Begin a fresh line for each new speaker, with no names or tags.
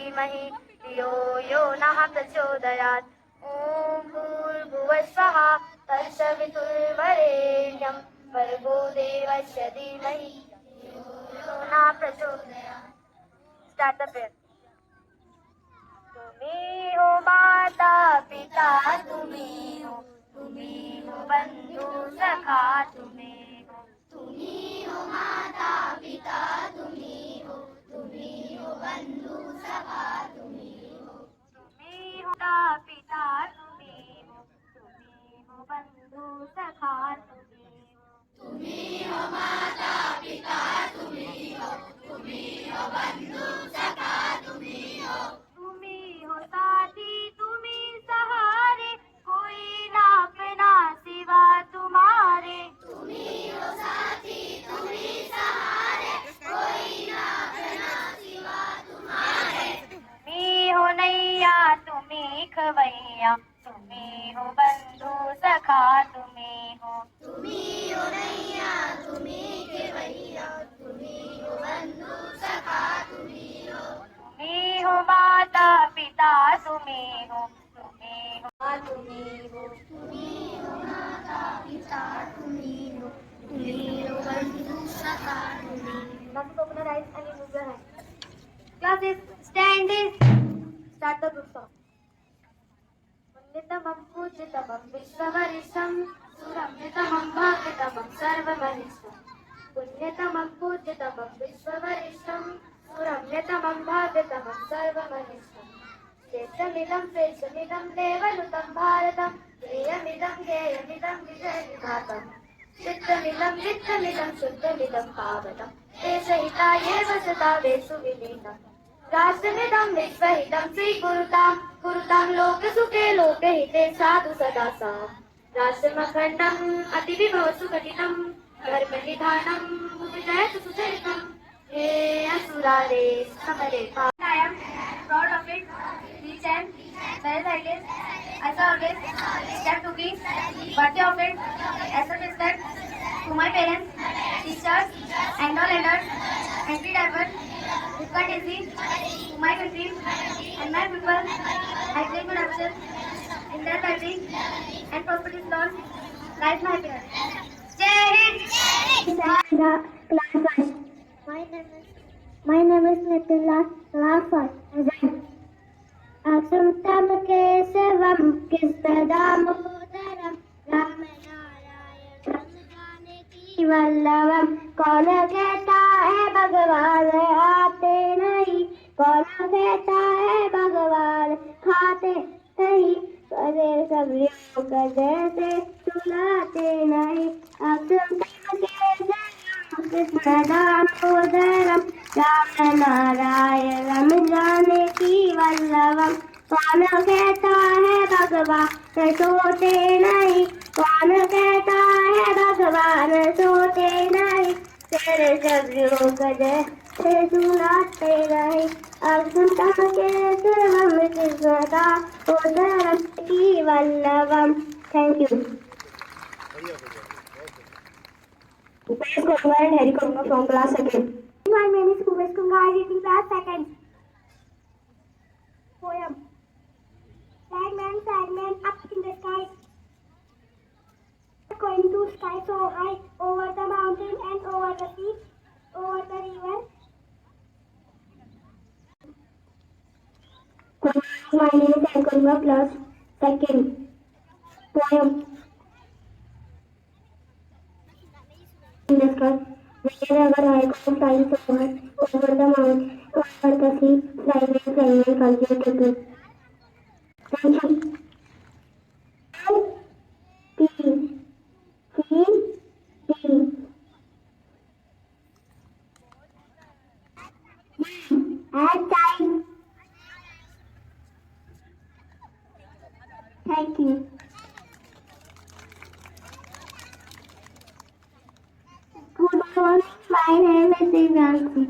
धीमहि धियो यो नः प्रचोदयात् ॐ भूर्भुवस्वः तत्सवितुर्वरेण्यं भर्गो देवस्य धीमहि धियो यो नः प्रचोदयात्. Start the prayer. तुम्ही हो माता पिता तुम्ही हो बंधु सखा तुम्ही हो माता पिता तुम्ही हो बंधु सखा तुम्ही हो माता पिता तुम्ही हो बंधु सखा तुम्ही हो माता पिता तुम्ही हो बंधु सखा तुम्ही हो साथी तुम्ही सहारे कोई ना अपना सिवा तुम्हारे तुम्ही हो साथी तुम्ही सहारे कोई ना अपना सिवा तुम्हारे तुम्ही हो नैया तुम्ही खवैया तुम्ही हो बंधु सखा तुम्ही हो नैया तुम्ही खवैया तुम्ही हो बंधु सखा तुम्ही हो माता पिता तुम्ही हो माता पिता तुम्ही हो बंधु सखा तुम्ही. Now to open your eyes and remove your hands. Classes, stand is. Start the group song. Punnitamam pujitamam vishwavarisham suramnitamam bhagitamam sarvamahisham. Punnitamam pujitamam vishwavarisham सुरम्यतमं भाव्यतमं सर्वमहिष्ठम् शेषमिदं शेषमिदं देवनुतं भारतं गेयमिदं गेयमिदं विजयविधातम् चित्तमिदं वित्तमिदं शुद्धमिदं पावनं देशहिताये वसता वेषु विलीनम् राष्ट्रमिदं विश्वहितं स्वीकुरुतां लोकसुखे लोकहिते साधु सदा साम् राष्ट्रमखण्डम् अतिविभवसुकटितं धर्मनिधानं विजयतु सुचरितम् हे असुरारे समरे. I am proud of it, rich and well guided. As I always strive to be worthy of it. As a respect to my parents, teachers, and all elders, and be driver, with courtesy to my country and my people. I take good action in their country and prosperity Lord. Life my happiness. Jai Hind.
My name is Nitila Lafat. Akshantam kesavam kispadamodharam Ramanarayanam Janaki Vallavam. कौन कहता है भगवान आते नहीं, कौन कहता है भगवान खाते नहीं, करे सब योग जैसे सुनाते नहीं. अक्षम कृष्णदामोदरम राम नारायणम जानकी वल्लभम. कौन कहता है भगवान सोते नहीं, कौन कहता है भगवान सोते नहीं, तेरे सब योग जैसे सुनाते नहीं. अक्षम के सर्वम कृष्णदामोदरम की Vallabham. Thank you. Upesh Konga and Harry Konga from class 2nd. My name is Upesh Konga. I read in class 2nd. Poem. Sad man, up in the sky. Going to sky so high, over the mountain and over the sea, over the river. My name is Harry Konga, class 2nd. Poem. In the sky, wherever I go, flying so high, over the mountain, over the sea, flying and continue to go. Thank you. P, C, D. And time. Thank you. Good morning, my name is Divyanshi.